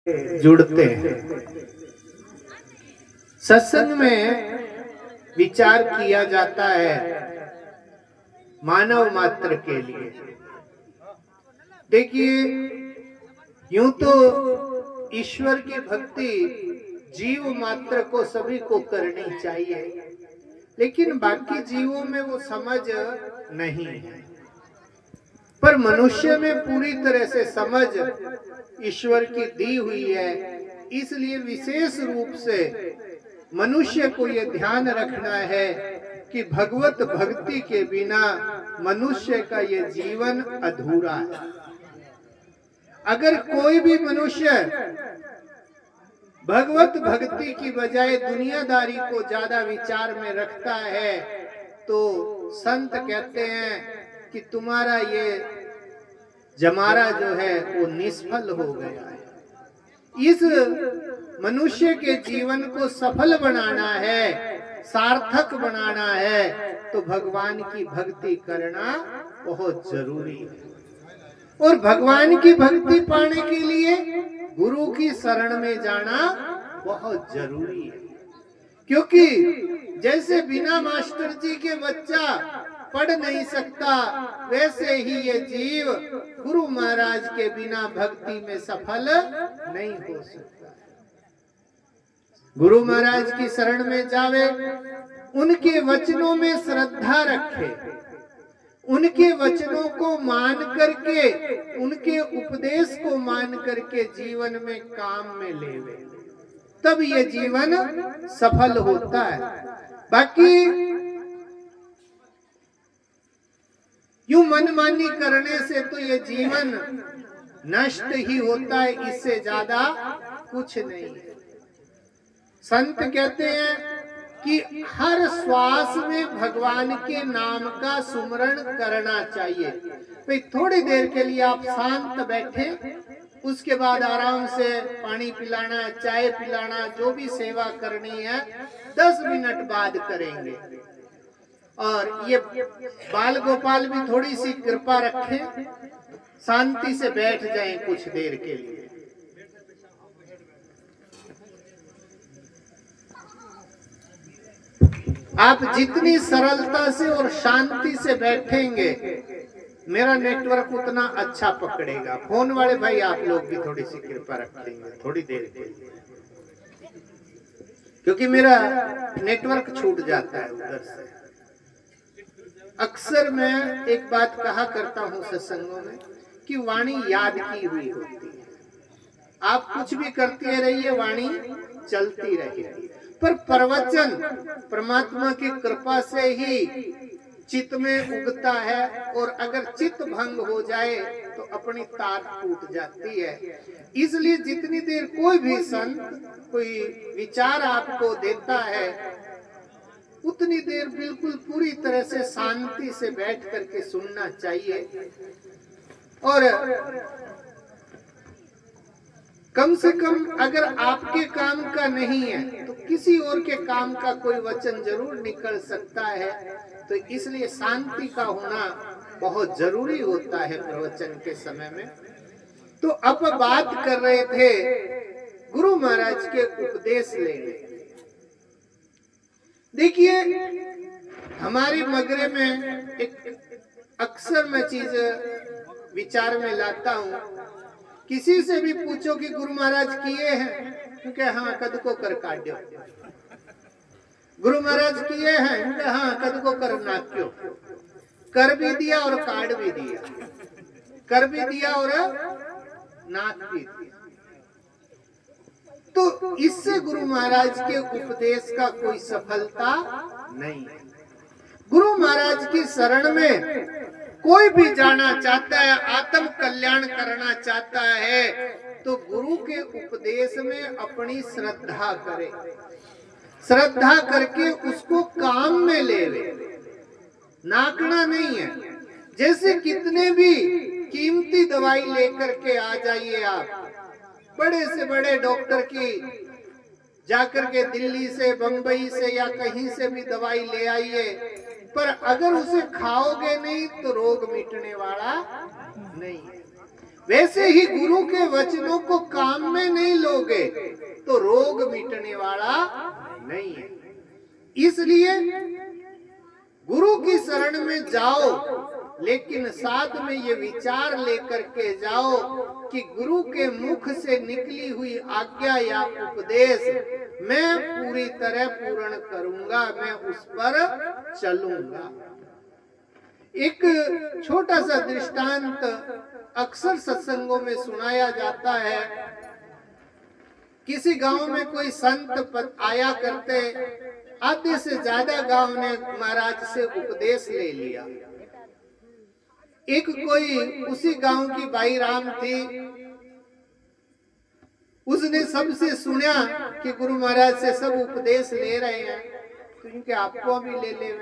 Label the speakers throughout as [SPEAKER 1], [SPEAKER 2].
[SPEAKER 1] जुड़ते हैं। सत्संग में विचार किया जाता है मानव मात्र के लिए। देखिए, यूं तो ईश्वर की भक्ति जीव मात्र को सभी को करनी चाहिए, लेकिन बाकी जीवों में वो समझ नहीं है। पर मनुष्य में पूरी तरह से समझ ईश्वर की दी हुई है, इसलिए विशेष रूप से मनुष्य को ये ध्यान रखना है कि भगवत भक्ति के बिना मनुष्य का ये जीवन अधूरा है। अगर कोई भी मनुष्य भगवत भक्ति की बजाय दुनियादारी को ज्यादा विचार में रखता है तो संत कहते हैं कि तुम्हारा ये जमारा जो है वो निष्फल हो गया है। इस मनुष्य के जीवन को सफल बनाना है, सार्थक बनाना है, तो भगवान की भक्ति करना बहुत जरूरी है। और भगवान की भक्ति पाने के लिए गुरु की शरण में जाना बहुत जरूरी है, क्योंकि जैसे बिना मास्टर जी के बच्चा पढ़ नहीं सकता, वैसे ही ये जीव गुरु महाराज के बिना भक्ति में सफल नहीं हो सकता। गुरु महाराज की शरण में जावे, उनके वचनों में श्रद्धा रखे, उनके वचनों को मान करके, उनके उपदेश को मान करके जीवन में काम में लेवे, तब ये जीवन सफल होता है। बाकी यूं मनमानी करने से तो ये जीवन नष्ट ही होता है, इससे ज्यादा कुछ नहीं है। संत कहते हैं कि हर श्वास में भगवान के नाम का सुमरण करना चाहिए। भाई थोड़ी देर के लिए आप शांत बैठे, उसके बाद आराम से पानी पिलाना, चाय पिलाना, जो भी सेवा करनी है 10 मिनट बाद करेंगे। और ये बाल गोपाल भी थोड़ी सी कृपा रखें, शांति से बैठ जाएं कुछ देर के लिए। आप जितनी सरलता से और शांति से बैठेंगे, मेरा नेटवर्क उतना अच्छा पकड़ेगा। फोन वाले भाई आप लोग भी थोड़ी सी कृपा रखेंगे थोड़ी देर के लिए, क्योंकि मेरा नेटवर्क छूट जाता है उधर से। अक्सर मैं एक बात कहा करता हूँ सत्संगों में कि वाणी याद की हुई होती है। आप कुछ भी करते रहिए, वाणी चलती रहेगी, पर प्रवचन परमात्मा की कृपा से ही चित्त में उगता है, और अगर चित्त भंग हो जाए तो अपनी तार टूट जाती है। इसलिए जितनी देर कोई भी संत कोई विचार आपको देता है, उतनी देर बिल्कुल पूरी तरह से शांति से बैठ करके सुनना चाहिए। और कम से कम अगर आपके काम का नहीं है तो किसी और के काम का कोई वचन जरूर निकल सकता है। तो इसलिए शांति का होना बहुत जरूरी होता है प्रवचन के समय में। तो अब बात कर रहे थे गुरु महाराज के उपदेश लेने। देखिए, हमारी मगरे में एक अक्सर मैं चीज विचार में लाता हूँ, किसी से भी पूछो कि गुरु महाराज किए हैं, क्योंकि हाँ कद को कर काट्यो। गुरु महाराज किए हैं, क्योंकि हाँ कद को कर नाक्यो। कर भी दिया और काट भी दिया, कर भी दिया और नाक भी दिया। तो इससे गुरु महाराज के उपदेश का कोई सफलता नहीं है। गुरु महाराज की शरण में कोई भी जाना चाहता है, आत्म कल्याण करना चाहता है, तो गुरु के उपदेश में अपनी श्रद्धा करे, श्रद्धा करके उसको काम में ले ले, नाकना नहीं है। जैसे कितने भी कीमती दवाई लेकर के आ जाइए आप, बड़े से बड़े डॉक्टर की जाकर के दिल्ली से, बंबई से या कहीं से भी दवाई ले आइए, पर अगर उसे खाओगे नहीं तो रोग मिटने वाला नहीं है। वैसे ही गुरु के वचनों को काम में नहीं लोगे तो रोग मिटने वाला नहीं है। इसलिए गुरु की शरण में जाओ, लेकिन साथ में ये विचार लेकर के जाओ कि गुरु के मुख से निकली हुई आज्ञा या उपदेश मैं पूरी तरह पूर्ण करूंगा, मैं उस पर चलूंगा। एक छोटा सा दृष्टांत अक्सर सत्संगों में सुनाया जाता है। किसी गांव में कोई संत आया करते, आधे से ज्यादा गांव ने महाराज से उपदेश ले लिया। एक कोई उसी गांव की बाई राम थी, उसने सबसे सुना कि गुरु महाराज से सब उपदेश ले रहे हैं, क्योंकि आपको भी ले ले,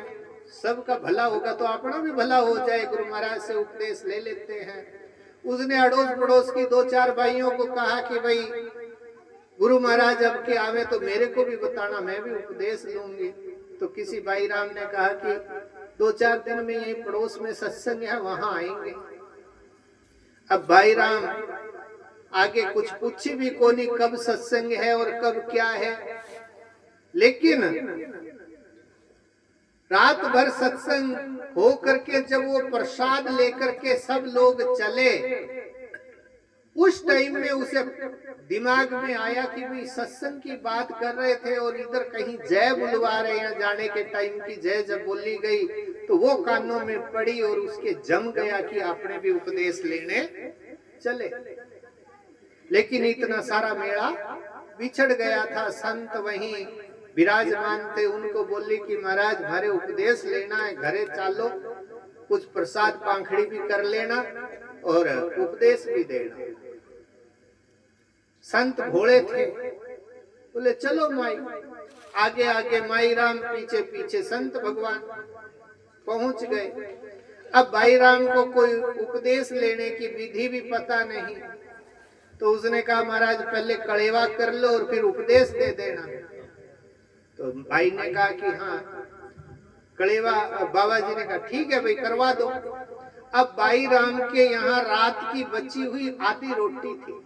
[SPEAKER 1] सबका भला होगा तो अपना भी भला हो जाए, गुरु महाराज से उपदेश ले लेते हैं। उसने अड़ोस पड़ोस की 2-4 भाइयों को कहा कि भाई गुरु महाराज अब के आवे तो मेरे को भी बताना, मैं भी उपदेश लूंगी। तो किसी भाई राम ने कहा कि 2-4 दिन में यही पड़ोस में सत्संग है, वहां आएंगे। अब भाई राम आगे कुछ पूछी भी कोनी कब सत्संग है और कब क्या है, लेकिन रात भर सत्संग हो करके जब वो प्रसाद लेकर के सब लोग चले, उस टाइम में उसे दिमाग में आया कि भाई सत्संग की बात कर रहे थे और इधर कहीं जय बुलवा रहे हैं, जाने के टाइम की जय जब बोली गई तो वो कानों में पड़ी और उसके जम गया कि आपने भी उपदेश लेने चले। लेकिन इतना सारा मेला बिछड़ गया था। संत वहीं विराजमान थे, उनको बोली कि महाराज हमारे उपदेश लेना है, घरे चालो, कुछ प्रसाद पांखड़ी भी कर लेना और उपदेश भी देना। संत भोले थे, बोले चलो माई। आगे आगे माई राम, पीछे पीछे संत भगवान पहुंच गए। अब भाई राम को कोई उपदेश लेने की विधि भी पता नहीं, तो उसने कहा महाराज पहले कड़ेवा कर लो और फिर उपदेश दे देना। तो भाई ने कहा कि हाँ कड़ेवा, बाबा जी ने कहा ठीक है भाई करवा दो। अब भाई राम के यहाँ रात की बची हुई आधी रोटी थी।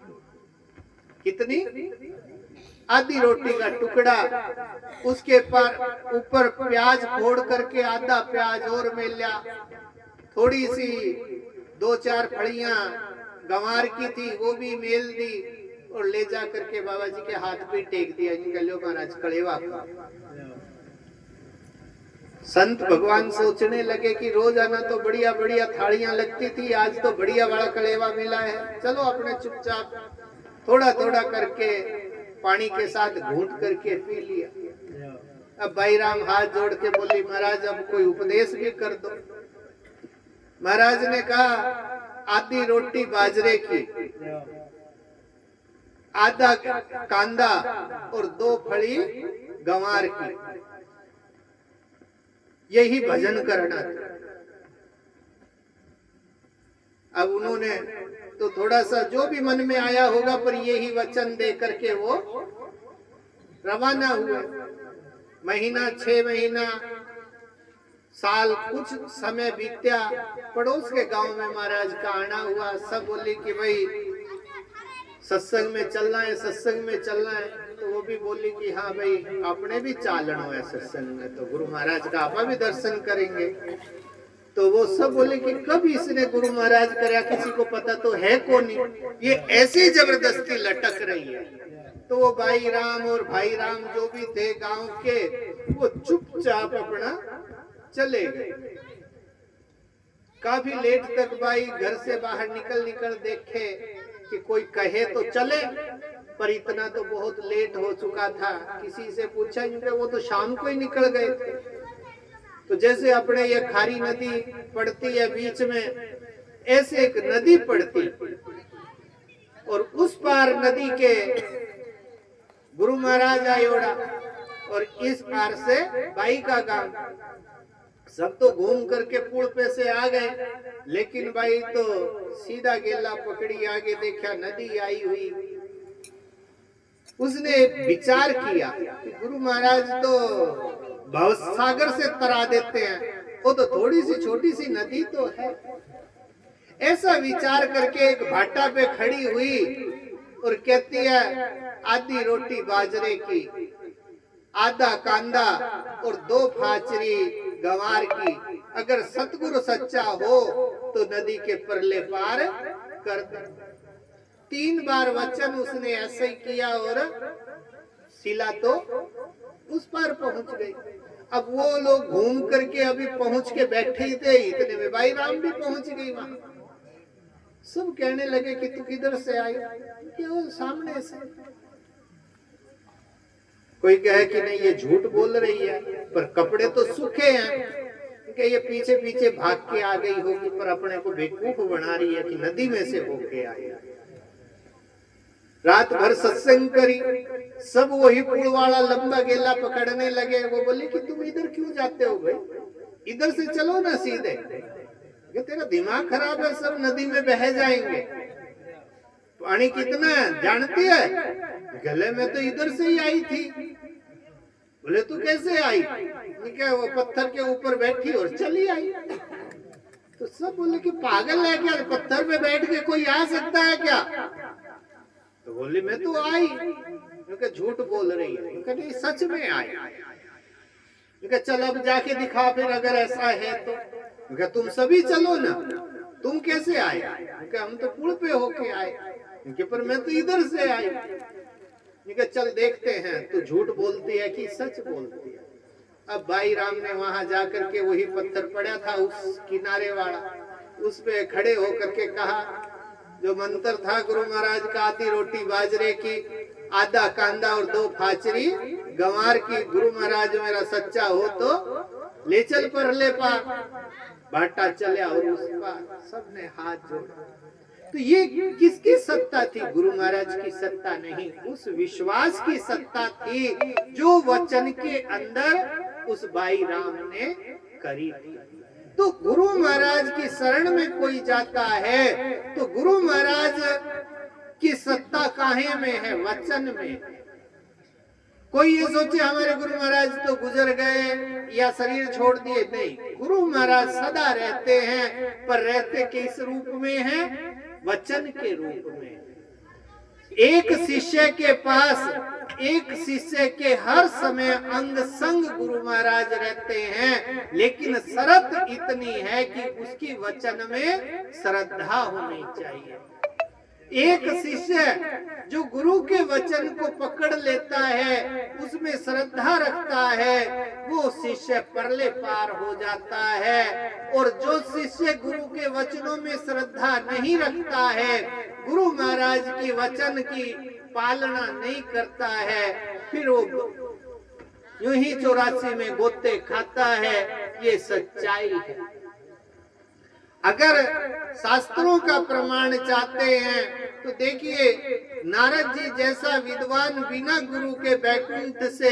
[SPEAKER 1] कितनी? आधी रोटी का टुकड़ा, उसके पर ऊपर प्याज फोड़ करके आधा प्याज और मेल्या, थोड़ी सी 2-4 फड़ियां गंवार की थी वो भी मेल दी और ले जा करके बाबा जी के हाथ पे टेक दिया। निकलो महाराज कड़ेवा। संत भगवान सोचने लगे कि रोजाना तो बढ़िया बढ़िया थालियां लगती थी, आज तो बढ़िया बड़ा कड़ेवा मिला है, चलो अपने चुपचाप थोड़ा थोड़ा करके पानी के साथ घूंट करके पी लिया। अब भाई राम हाथ जोड़ के बोली महाराज अब कोई उपदेश भी कर दो। महाराज ने कहा आधी रोटी बाजरे की, आधा कांदा और 2 फली गंवार की, यही भजन करना। अब उन्होंने तो थोड़ा सा जो भी मन में आया होगा, पर यही वचन दे करके वो रवाना हुए। महीना, 6 महीना, साल, कुछ समय बीत्या। पड़ोस के गांव में महाराज का आना हुआ। सब बोली कि भाई सत्संग में चलना है, सत्संग में चलना है। तो वो भी बोली कि हाँ भाई आपने भी चालना है सत्संग में, तो गुरु महाराज का आपा भी दर्शन करेंगे। तो वो सब बोले कि कब इसने गुरु महाराज कराया, किसी को पता तो है कौन नहीं, ये ऐसी जबरदस्ती लटक रही है। तो वो भाई राम और भाई राम जो भी थे गांव के, वो चुपचाप अपना चले गए। काफी लेट तक भाई घर से बाहर निकल देखे कि कोई कहे तो चले, पर इतना तो बहुत लेट हो चुका था। किसी से पूछा, वो तो शाम को ही निकल गए थे। तो जैसे अपने ये खारी नदी पड़ती है बीच में, ऐसे एक नदी पड़ती और उस पार नदी के गुरु महाराज आयोड़ा और इस पार से बाई का गांव। सब तो घूम करके पुल पे से आ गए, लेकिन भाई तो सीधा गेला पकड़ी, आगे देखा नदी आई हुई। उसने विचार किया कि गुरु महाराज तो भवसागर से तरा देते हैं, वो तो थोड़ी सी छोटी सी नदी तो है। ऐसा विचार करके एक भाटा पे खड़ी हुई और कहती है आधी रोटी बाजरे की, आधा कांदा और 2 फाचरी गंवार की, अगर सतगुरु सच्चा हो तो नदी के परले पार कर दे। 3 बार वचन उसने ऐसे ही किया और शिला तो उस पार पहुंच गई। अब वो लोग घूम करके अभी पहुंच के बैठे ही थे, इतने में भाई राम भी पहुंच गई वहां। सब कहने लगे कि तू किधर से आई? केवल सामने से। कोई कहे कि नहीं ये झूठ बोल रही है, पर कपड़े तो सूखे हैं, कि ये पीछे पीछे भाग के आ गई होगी, पर अपने को बेवकूफ बना रही है कि नदी में से होके आई। रात भर सत्संग करी, सब वही पुल वाला लंबा गेला पकड़ने लगे। वो बोले कि तुम इधर क्यों जाते हो भाई, इधर से चलो ना सीधे, कि तेरा दिमाग खराब है, सब नदी में बह जाएंगे। पानी कितना जानती है? गले में तो इधर से ही आई थी। बोले तू कैसे आई? क्या वो पत्थर के ऊपर बैठी और चली आई? तो सब बोले कि पागल है क्या, पत्थर पे बैठ के कोई आ सकता है क्या? तो बोली मैं तो आई। क्योंकि झूठ बोल रही है, क्योंकि सच में आई। क्योंकि चल अब जाके दिखा फिर अगर ऐसा है तो। क्योंकि तुम सभी चलो ना, तुम कैसे आए? क्योंकि हम तो पुल पे होके आए, क्योंकि पर मैं तो इधर से आई। क्योंकि चल देखते हैं तू झूठ बोलती है कि सच बोलती है। अब भाई राम ने वहां जाकर के वही पत्थर पड़ा था उस किनारे वाला, उस पे खड़े होकर के कहा जो मंत्र था गुरु महाराज का, आधी रोटी बाजरे की, आधा कांदा और 2 फाचरी गंवार की, गुरु महाराज मेरा सच्चा हो तो ले चल परले पार। बाटा चले और उस पार सबने हाथ जोड़ा। तो ये किसकी सत्ता थी? गुरु महाराज की सत्ता नहीं, उस विश्वास की सत्ता थी जो वचन के अंदर उस भाई राम ने करी थी। तो गुरु महाराज की शरण में कोई जाता है तो गुरु महाराज की सत्ता काहे में है? वचन में। कोई ये सोचे हमारे गुरु महाराज तो गुजर गए या शरीर छोड़ दिए, नहीं, गुरु महाराज सदा रहते हैं, पर रहते किस रूप में हैं? वचन के रूप में। एक शिष्य के पास, एक शिष्य के हर समय अंग संग गुरु महाराज रहते हैं, लेकिन शर्त इतनी है कि उसकी वचन में श्रद्धा होनी चाहिए। एक शिष्य जो गुरु के वचन को पकड़ लेता है, उसमें श्रद्धा रखता है, वो शिष्य परले पार हो जाता है। और जो शिष्य गुरु के वचनों में श्रद्धा नहीं रखता है, गुरु महाराज के वचन की पालना नहीं करता है, फिर वो यूं ही 84 में गोते खाता है। ये सच्चाई है। अगर शास्त्रों का प्रमाण चाहते हैं तो देखिए, नारद जी जैसा विद्वान बिना गुरु के बैकुंठ से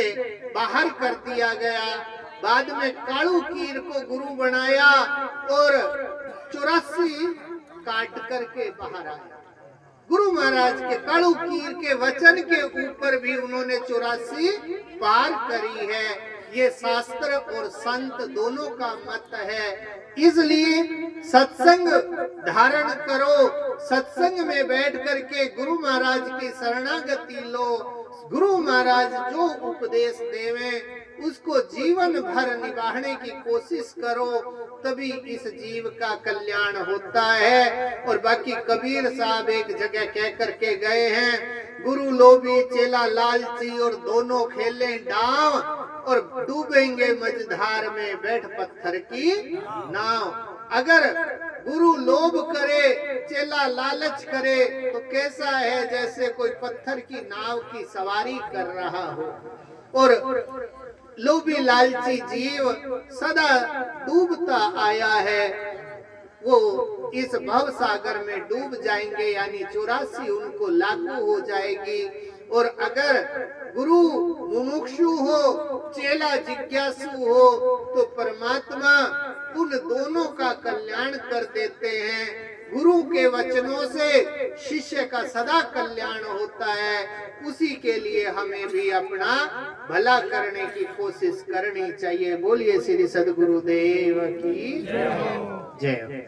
[SPEAKER 1] बाहर कर दिया गया, बाद में कालू कीर को गुरु बनाया और 84 काट करके बाहर आया। गुरु महाराज के कालू कीर के वचन के ऊपर भी उन्होंने 84 पार करी है। ये शास्त्र और संत दोनों का मत है। इसलिए सत्संग धारण करो, सत्संग में बैठ करके गुरु महाराज की शरणागति लो। गुरु महाराज जो उपदेश देवे उसको जीवन भर निभाने की कोशिश करो, तभी इस जीव का कल्याण होता है। और बाकी कबीर साहब एक जगह कह करके गए हैं, गुरु लोभी चेला लालची और दोनों खेले डाव, और डूबेंगे मझधार में बैठ पत्थर की नाव। अगर गुरु लोभ करे, चेला लालच करे, तो कैसा है? जैसे कोई पत्थर की नाव की सवारी कर रहा हो। और लोभी लालची जीव सदा डूबता आया है, वो इस भव सागर में डूब जाएंगे, यानी 84 उनको लागू हो जाएगी। और अगर गुरु मुमुक्षु हो, चेला जिज्ञासु हो, तो परमात्मा उन दोनों का कल्याण कर देते हैं। गुरु के वचनों से शिष्य का सदा कल्याण होता है। उसी के लिए हमें भी अपना भला करने की कोशिश करनी चाहिए। बोलिए श्री सद्गुरुदेव की जय।